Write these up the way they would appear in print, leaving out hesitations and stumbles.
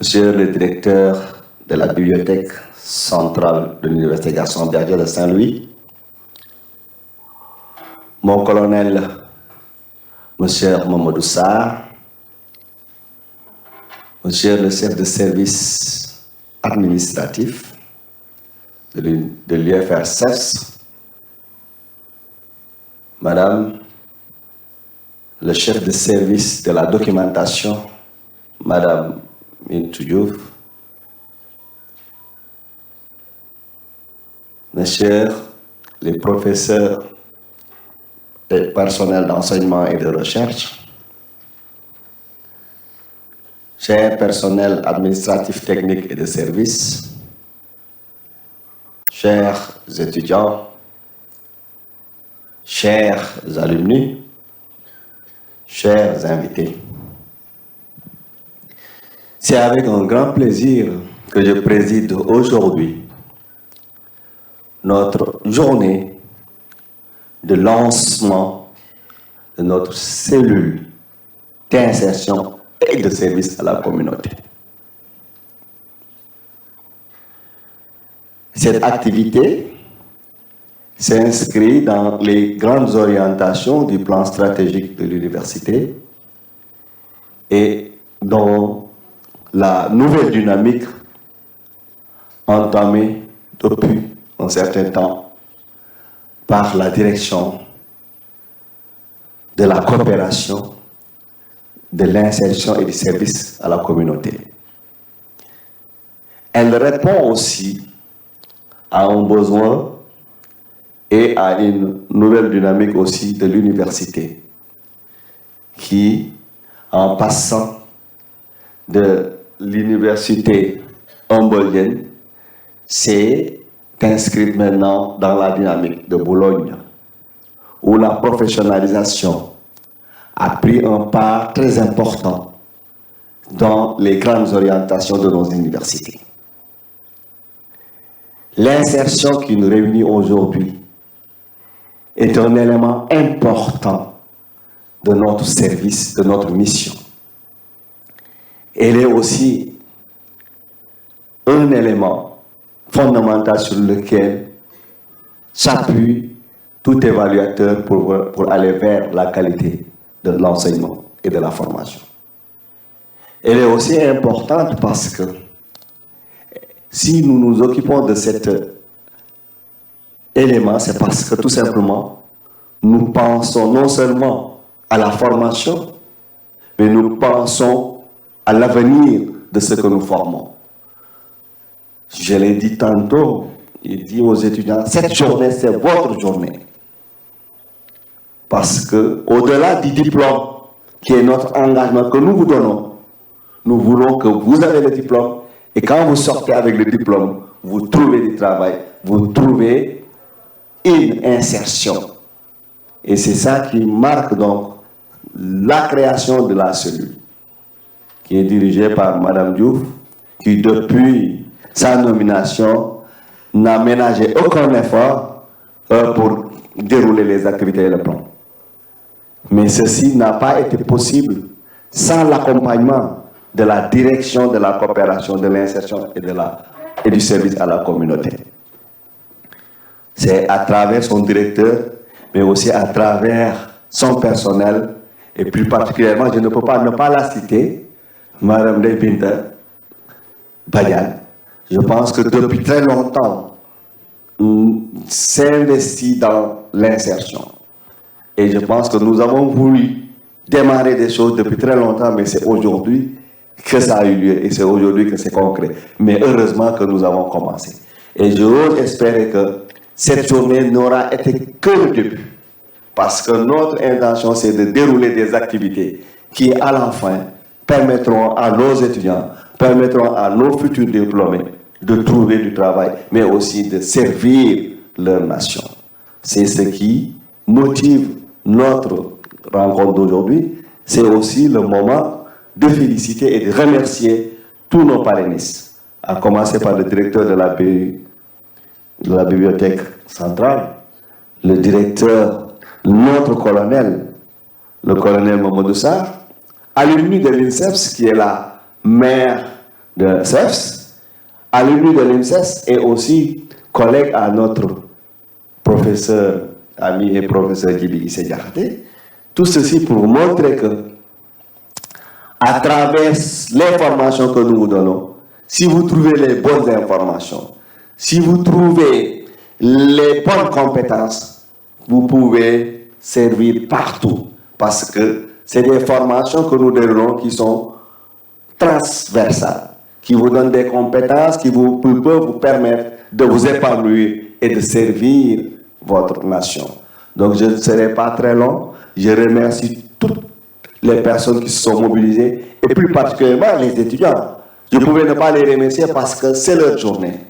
Monsieur le directeur de la bibliothèque centrale de l'Université Gaston Berger de Saint-Louis, mon colonel, monsieur Mamadou Sarr, monsieur le chef de service administratif de l'UFR-CES, madame le chef de service de la documentation, madame Mintou Diouf, messieurs les professeurs et personnels d'enseignement et de recherche, chers personnels administratifs, techniques et de service, chers étudiants, chers alumni, chers invités. C'est avec un grand plaisir que je préside aujourd'hui notre journée de lancement de notre cellule d'insertion et de service à la communauté. Cette activité s'inscrit dans les grandes orientations du plan stratégique de l'université et dont la nouvelle dynamique entamée depuis un certain temps par la direction de la coopération, de l'insertion et du service à la communauté. Elle répond aussi à un besoin et à une nouvelle dynamique aussi de l'université qui, en passant de l'université humboldtienne, s'est inscrite maintenant dans la dynamique de Bologne, où la professionnalisation a pris un pas très important dans les grandes orientations de nos universités. L'insertion qui nous réunit aujourd'hui est un élément important de notre service, de notre mission. Elle est aussi un élément fondamental sur lequel s'appuie tout évaluateur pour aller vers la qualité de l'enseignement et de la formation. Elle est aussi importante parce que si nous nous occupons de cet élément, c'est parce que tout simplement, nous pensons non seulement à la formation, mais nous pensons à l'avenir de ce que nous formons. Je l'ai dit tantôt, il dit aux étudiants, cette journée, c'est votre journée. Parce que, au-delà du diplôme, qui est notre engagement que nous vous donnons, nous voulons que vous avez le diplôme, et quand vous sortez avec le diplôme, vous trouvez du travail, vous trouvez une insertion. Et c'est ça qui marque donc la création de la cellule, qui est dirigée par Madame Diouf, qui depuis sa nomination n'a ménagé aucun effort pour dérouler les activités et le plan. Mais ceci n'a pas été possible sans l'accompagnement de la direction de la coopération, de l'insertion et du service à la communauté. C'est à travers son directeur, mais aussi à travers son personnel, et plus particulièrement, je ne peux pas ne pas la citer, Madame Lebinda Badian. Je pense que depuis très longtemps, s'investit dans l'insertion. Et je pense que nous avons voulu démarrer des choses depuis très longtemps, mais c'est aujourd'hui que ça a eu lieu et c'est aujourd'hui que c'est concret. Mais heureusement que nous avons commencé. Et j'ose espérer que cette journée n'aura été que le début. Parce que notre intention, c'est de dérouler des activités qui, à la fin, permettront à nos étudiants, permettront à nos futurs diplômés de trouver du travail, mais aussi de servir leur nation. C'est ce qui motive notre rencontre d'aujourd'hui. C'est aussi le moment de féliciter et de remercier tous nos parénistes, à commencer par le directeur de la bibliothèque centrale, le directeur, notre colonel, le colonel Mamadou Sarr, alumni de l'INSEPS, qui est la mère de CEFS, alumni de l'INSES et aussi collègue à notre professeur, ami et professeur Djibi Issé Diakhaté. Tout ceci pour vous montrer que, à travers les formations que nous vous donnons, si vous trouvez les bonnes informations, si vous trouvez les bonnes compétences, vous pouvez servir partout. Parce que c'est des formations que nous donnons qui sont transversales, qui vous donnent des compétences qui peuvent vous permettre de vous épanouir et de servir votre nation. Donc je ne serai pas très long. Je remercie toutes les personnes qui se sont mobilisées et plus particulièrement les étudiants. Je pouvais ne pas les remercier parce que c'est leur journée.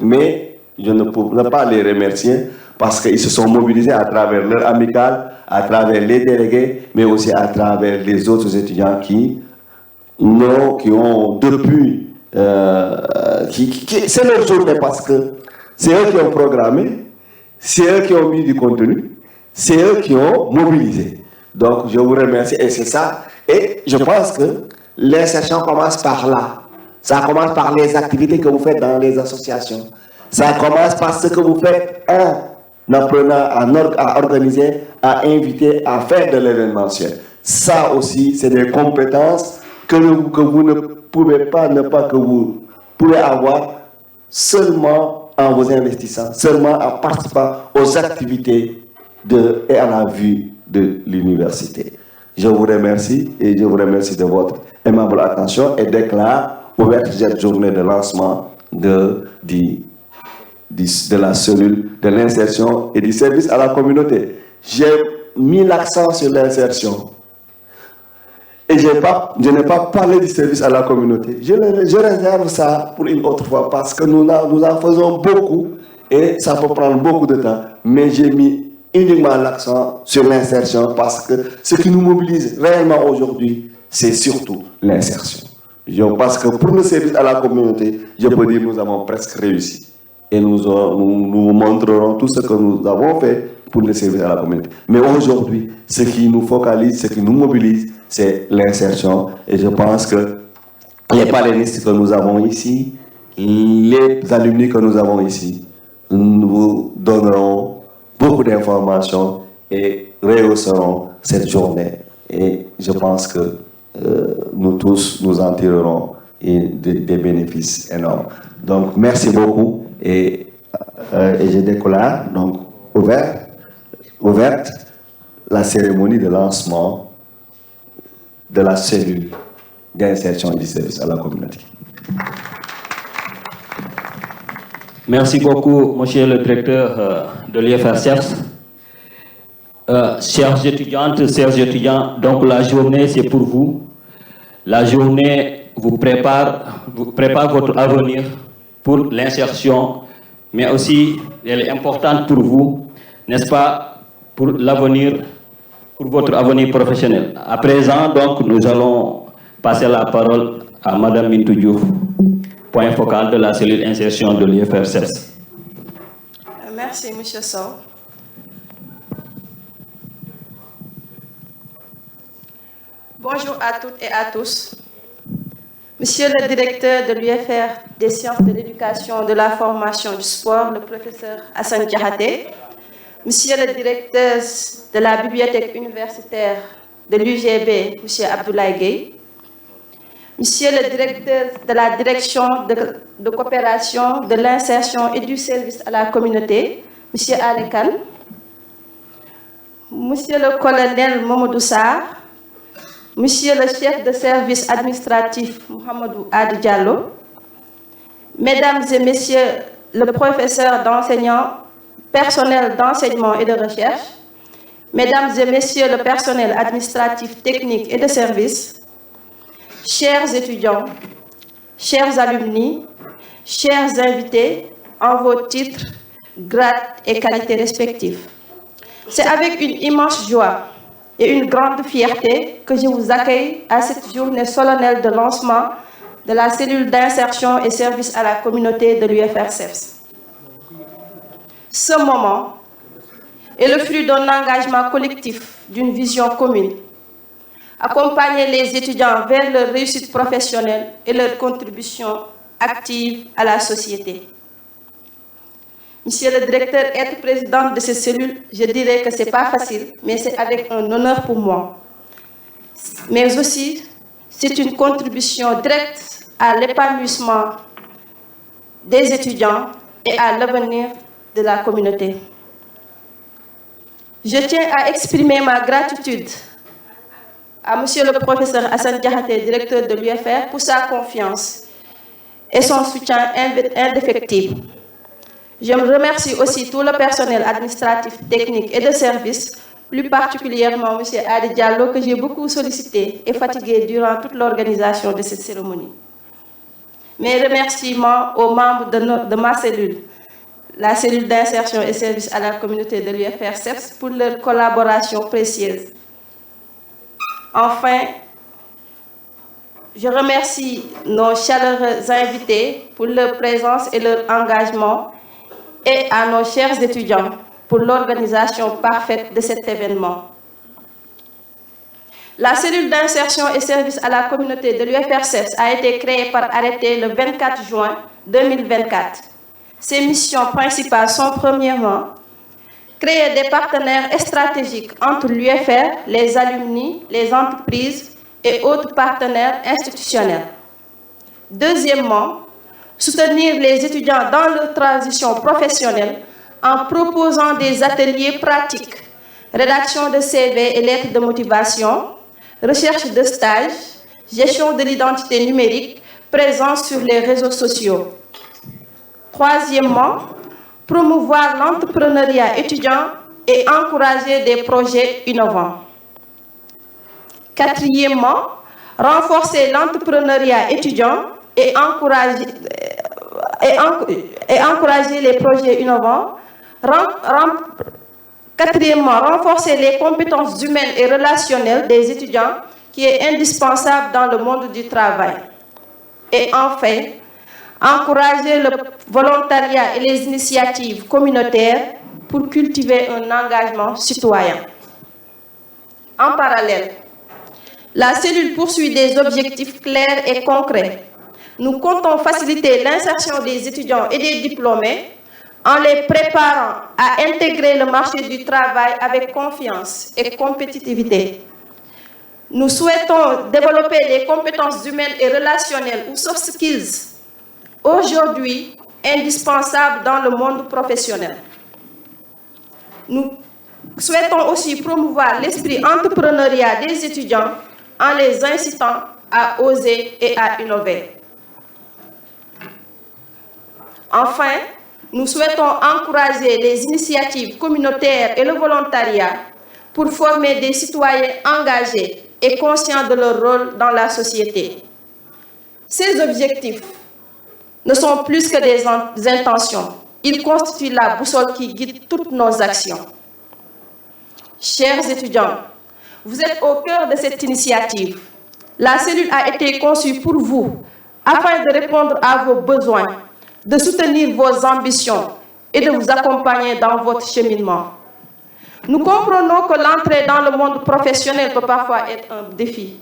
Mais je ne peux pas les remercier parce qu'ils se sont mobilisés à travers leur amicale, à travers les délégués, mais aussi à travers les autres étudiants qui ont depuis... c'est leur journée parce que c'est eux qui ont programmé, c'est eux qui ont mis du contenu, c'est eux qui ont mobilisé. Donc je vous remercie et c'est ça. Et je pense que l'insertion commence par là. Ça commence par les activités que vous faites dans les associations. Ça commence par ce que vous faites en apprenant à organiser, à inviter, à faire de l'événementiel. Ça aussi, c'est des compétences que vous ne pouvez pas, que vous pouvez avoir seulement en vous investissant, seulement en participant aux activités et à la vie de l'université. Je vous remercie et je vous remercie de votre aimable attention et déclare ouverte cette journée de lancement de la cellule de l'insertion et du service à la communauté. J'ai mis l'accent sur l'insertion. Et je n'ai pas parlé du service à la communauté. Je réserve ça pour une autre fois parce que nous en faisons beaucoup et ça peut prendre beaucoup de temps. Mais j'ai mis uniquement l'accent sur l'insertion parce que ce qui nous mobilise réellement aujourd'hui, c'est surtout l'insertion. Parce que pour le service à la communauté, je peux dire que nous avons presque réussi. Et nous vous montrerons tout ce que nous avons fait pour le service à la communauté. Mais aujourd'hui, ce qui nous focalise, ce qui nous mobilise, c'est l'insertion. Et je pense que les panélistes que nous avons ici, les alumni que nous avons ici, nous vous donnerons beaucoup d'informations et rehausserons cette journée. Et je pense que nous tous, nous en tirerons des bénéfices énormes. Donc, merci beaucoup. Et je déclare donc ouverte la cérémonie de lancement de la cellule d'insertion et du service à la communauté. Merci beaucoup, monsieur le directeur de l'IFRCEFS. Chères étudiantes, chers étudiants, donc la journée c'est pour vous. La journée vous prépare votre avenir pour l'insertion, mais aussi elle est importante pour vous, n'est-ce pas, pour l'avenir, pour votre avenir professionnel. À présent, donc, nous allons passer la parole à Madame Mintou Diouf, point focal de la cellule insertion de l'IFRCEFS. Merci, Monsieur Sow. Bonjour à toutes et à tous. Monsieur le directeur de l'UFR des sciences de l'éducation, de la formation du sport, le professeur Hassan Diakhaté, monsieur le directeur de la bibliothèque universitaire de l'UGB, monsieur Abdoulaye Gueye, monsieur le directeur de la direction de coopération, de l'insertion et du service à la communauté, monsieur Ali Kane, monsieur le colonel Mamadou Sarr, monsieur le chef de service administratif Mohamedou Adi Diallo, mesdames et messieurs le professeur d'enseignants, personnel d'enseignement et de recherche, mesdames et messieurs le personnel administratif, technique et de service, chers étudiants, chers alumni, chers invités en vos titres, grades et qualités respectifs. C'est avec une immense joie et une grande fierté que je vous accueille à cette journée solennelle de lancement de la cellule d'insertion et service à la communauté de l'UFRCEFS. Ce moment est le fruit d'un engagement collectif, d'une vision commune. accompagner les étudiants vers leur réussite professionnelle et leur contribution active à la société. Monsieur le directeur, être présidente de cette cellule, je dirais que ce n'est pas facile, mais c'est avec un honneur pour moi. Mais aussi, c'est une contribution directe à l'épanouissement des étudiants et à l'avenir de la communauté. Je tiens à exprimer ma gratitude à Monsieur le professeur Hassan Diakhaté, directeur de l'UFR, pour sa confiance et son soutien indéfectible. Je remercie aussi tout le personnel administratif, technique et de service, plus particulièrement M. Adi Diallo, que j'ai beaucoup sollicité et fatigué durant toute l'organisation de cette cérémonie. Mes remerciements aux membres de ma cellule, la cellule d'insertion et service à la communauté de l'UFR-CEPS, pour leur collaboration précieuse. Enfin, je remercie nos chaleureux invités pour leur présence et leur engagement, et à nos chers étudiants pour l'organisation parfaite de cet événement. La cellule d'insertion et service à la communauté de l'UFR-CEPS a été créée par arrêté le 24 juin 2024. Ses missions principales sont premièrement créer des partenaires stratégiques entre l'UFR, les alumni, les entreprises et autres partenaires institutionnels. Deuxièmement, soutenir les étudiants dans leur transition professionnelle en proposant des ateliers pratiques, rédaction de CV et lettres de motivation, recherche de stage, gestion de l'identité numérique, présence sur les réseaux sociaux. Troisièmement, promouvoir l'entrepreneuriat étudiant et encourager des projets innovants. Quatrièmement, renforcer l'entrepreneuriat étudiant et encourager les projets innovants. Quatrièmement, renforcer les compétences humaines et relationnelles des étudiants, qui est indispensable dans le monde du travail. Et enfin, encourager le volontariat et les initiatives communautaires pour cultiver un engagement citoyen. En parallèle, la cellule poursuit des objectifs clairs et concrets. Nous comptons faciliter l'insertion des étudiants et des diplômés en les préparant à intégrer le marché du travail avec confiance et compétitivité. Nous souhaitons développer les compétences humaines et relationnelles ou soft skills, aujourd'hui indispensables dans le monde professionnel. Nous souhaitons aussi promouvoir l'esprit entrepreneurial des étudiants en les incitant à oser et à innover. Enfin, nous souhaitons encourager les initiatives communautaires et le volontariat pour former des citoyens engagés et conscients de leur rôle dans la société. Ces objectifs ne sont plus que des intentions. Ils constituent la boussole qui guide toutes nos actions. Chers étudiants, vous êtes au cœur de cette initiative. La cellule a été conçue pour vous, afin de répondre à vos besoins, de soutenir vos ambitions et de vous accompagner dans votre cheminement. Nous comprenons que l'entrée dans le monde professionnel peut parfois être un défi,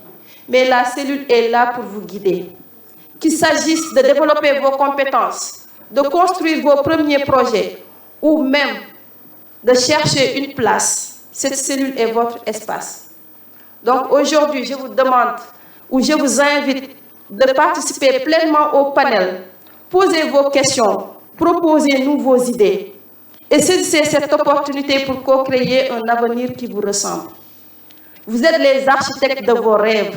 mais la cellule est là pour vous guider. Qu'il s'agisse de développer vos compétences, de construire vos premiers projets ou même de chercher une place, cette cellule est votre espace. Donc aujourd'hui, je vous demande ou je vous invite de participer pleinement au panel. Posez vos questions, proposez-nous vos idées et saisissez cette opportunité pour co-créer un avenir qui vous ressemble. Vous êtes les architectes de vos rêves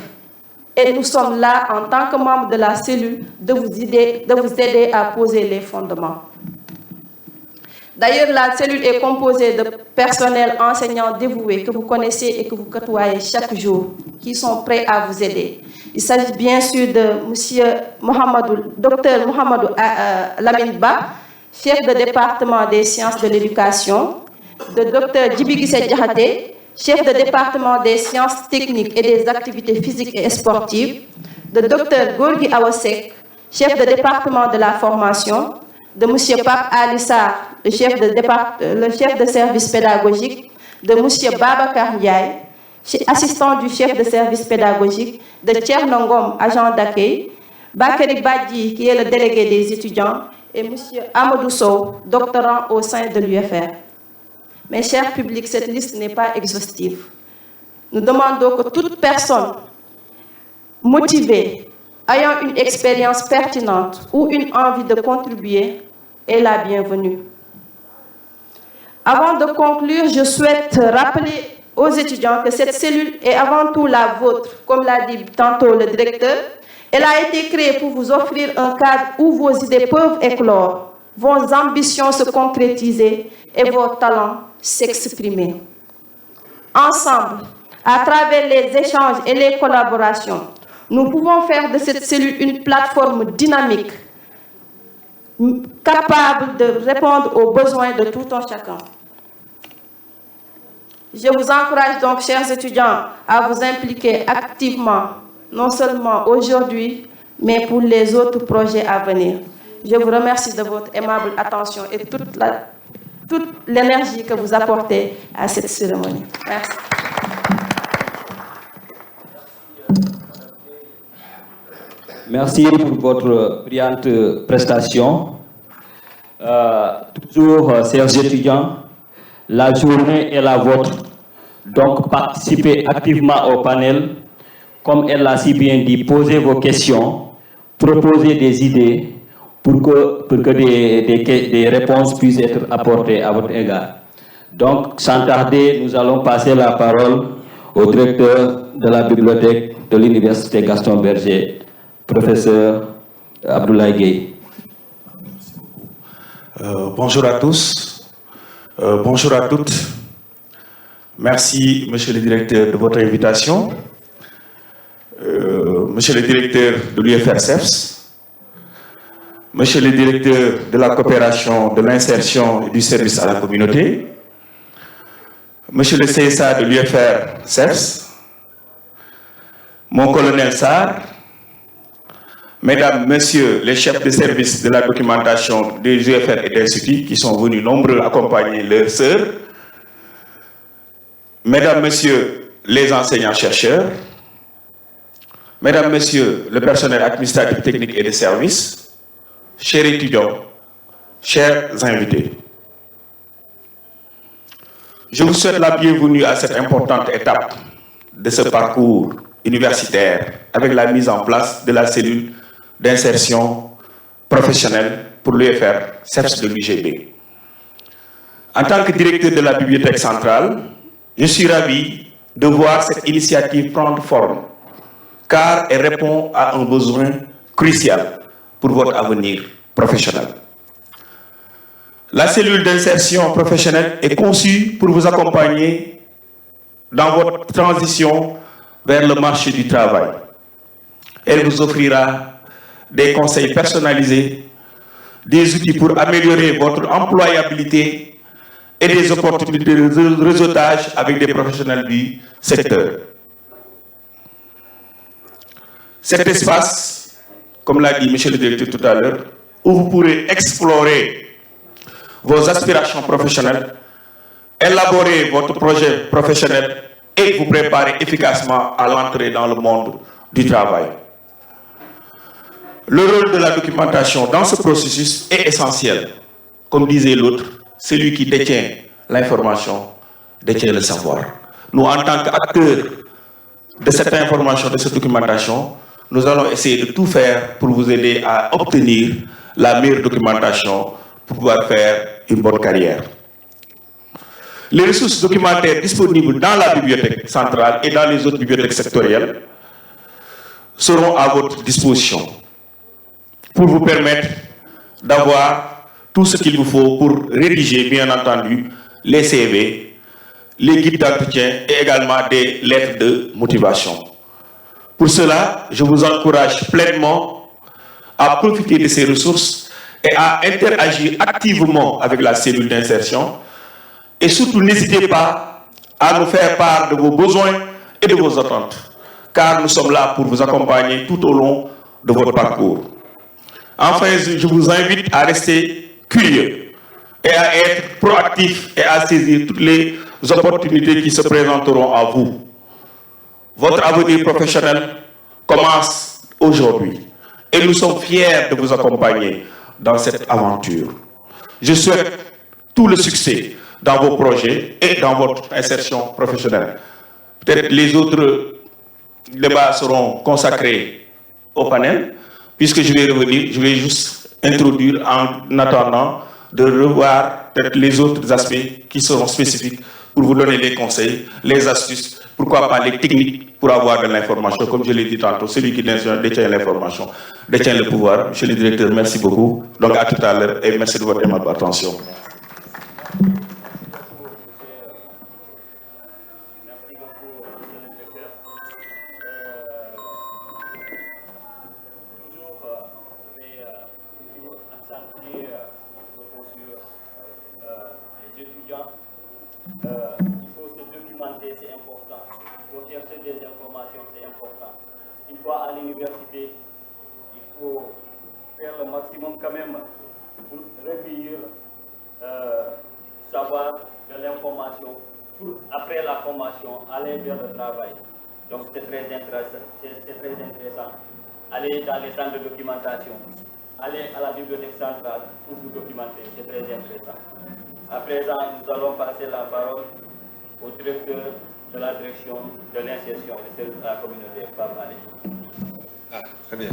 et nous sommes là en tant que membres de la cellule de vous aider à poser les fondements. D'ailleurs, la cellule est composée de personnels enseignants dévoués que vous connaissez et que vous côtoyez chaque jour, qui sont prêts à vous aider. Il s'agit bien sûr de Dr Mohamedou Lamine Ba, chef de département des sciences de l'éducation, de Dr Djibi Guissé Diakhaté, chef de département des sciences techniques et des activités physiques et sportives, de Dr Gorgui Awasek, chef de département de la formation, de M. Pape Alissar, le chef de service pédagogique, de M. Babacar Ndiaye, assistant du chef de service pédagogique, de Tchernongom, agent d'accueil, Bakary Badji, qui est le délégué des étudiants, et M. Amadou Sow, doctorant au sein de l'UFR. Mes chers publics, cette liste n'est pas exhaustive. Nous demandons que toute personne motivée, ayant une expérience pertinente ou une envie de contribuer est la bienvenue. Avant de conclure, je souhaite rappeler aux étudiants que cette cellule est avant tout la vôtre, comme l'a dit tantôt le directeur. Elle a été créée pour vous offrir un cadre où vos idées peuvent éclore, vos ambitions se concrétiser et vos talents s'exprimer. Ensemble, à travers les échanges et les collaborations, nous pouvons faire de cette cellule une plateforme dynamique, capable de répondre aux besoins de tout un chacun. Je vous encourage donc, chers étudiants, à vous impliquer activement, non seulement aujourd'hui, mais pour les autres projets à venir. Je vous remercie de votre aimable attention et toute l'énergie que vous apportez à cette cérémonie. Merci. Merci pour votre brillante prestation. Toujours, chers étudiants, la journée est la vôtre. Donc, participez activement au panel. Comme elle l'a si bien dit, posez vos questions, proposez des idées pour que des réponses puissent être apportées à votre égard. Donc, sans tarder, nous allons passer la parole au directeur de la bibliothèque de l'Université Gaston Berger, professeur Abdoulaye Gueye. Bonjour à tous, bonjour à toutes. Merci, monsieur le directeur, de votre invitation. Monsieur le directeur de l'UFR-CEFS, monsieur le directeur de la coopération, de l'insertion et du service à la communauté, monsieur le CSA de l'UFR-CEFS, mon colonel Sarr, mesdames, messieurs les chefs de service de la documentation des UFR et d'Institut qui sont venus nombreux accompagner leurs sœurs, mesdames, messieurs les enseignants-chercheurs, mesdames, messieurs le personnel administratif, technique et de service, chers étudiants, chers invités. Je vous souhaite la bienvenue à cette importante étape de ce parcours universitaire avec la mise en place de la cellule d'insertion professionnelle pour l'UFR-CEFS de l'UGB. En tant que directeur de la Bibliothèque centrale, je suis ravi de voir cette initiative prendre forme, car elle répond à un besoin crucial pour votre avenir professionnel. La cellule d'insertion professionnelle est conçue pour vous accompagner dans votre transition vers le marché du travail. Elle vous offrira des conseils personnalisés, des outils pour améliorer votre employabilité et des opportunités de réseautage avec des professionnels du secteur. Cet espace, comme l'a dit M. le directeur tout à l'heure, où vous pourrez explorer vos aspirations professionnelles, élaborer votre projet professionnel et vous préparer efficacement à l'entrée dans le monde du travail. Le rôle de la documentation dans ce processus est essentiel. Comme disait l'autre, celui qui détient l'information détient le savoir. Nous, en tant qu'acteurs de cette information, de cette documentation, nous allons essayer de tout faire pour vous aider à obtenir la meilleure documentation pour pouvoir faire une bonne carrière. Les ressources documentaires disponibles dans la bibliothèque centrale et dans les autres bibliothèques sectorielles seront à votre disposition pour vous permettre d'avoir tout ce qu'il vous faut pour rédiger, bien entendu, les CV, les guides d'entretien et également des lettres de motivation. Pour cela, je vous encourage pleinement à profiter de ces ressources et à interagir activement avec la cellule d'insertion. Et surtout, n'hésitez pas à nous faire part de vos besoins et de vos attentes, car nous sommes là pour vous accompagner tout au long de votre parcours. Enfin, je vous invite à rester curieux et à être proactif et à saisir toutes les opportunités qui se présenteront à vous. Votre avenir professionnel commence aujourd'hui. Et nous sommes fiers de vous accompagner dans cette aventure. Je souhaite tout le succès dans vos projets et dans votre insertion professionnelle. Peut-être les autres débats seront consacrés au panel, puisque je vais revenir, je vais juste introduire en attendant de revoir peut-être les autres aspects qui seront spécifiques pour vous donner les conseils, les astuces, pourquoi pas les techniques pour avoir de l'information. Comme je l'ai dit tantôt, celui qui détient l'information détient le pouvoir. Monsieur le directeur, merci beaucoup. Donc à tout à l'heure et merci de votre aimable attention. Il faut se documenter, c'est important. Il faut chercher des informations, c'est important. Une fois à l'université, il faut faire le maximum quand même pour recueillir savoir de l'information pour, après la formation, aller vers le travail. Donc c'est très intéressant. Aller dans les centres de documentation, aller à la bibliothèque centrale pour vous documenter, c'est très intéressant. À présent, nous allons passer la parole au directeur de la direction de l'insertion et de la communauté. Ah, très bien.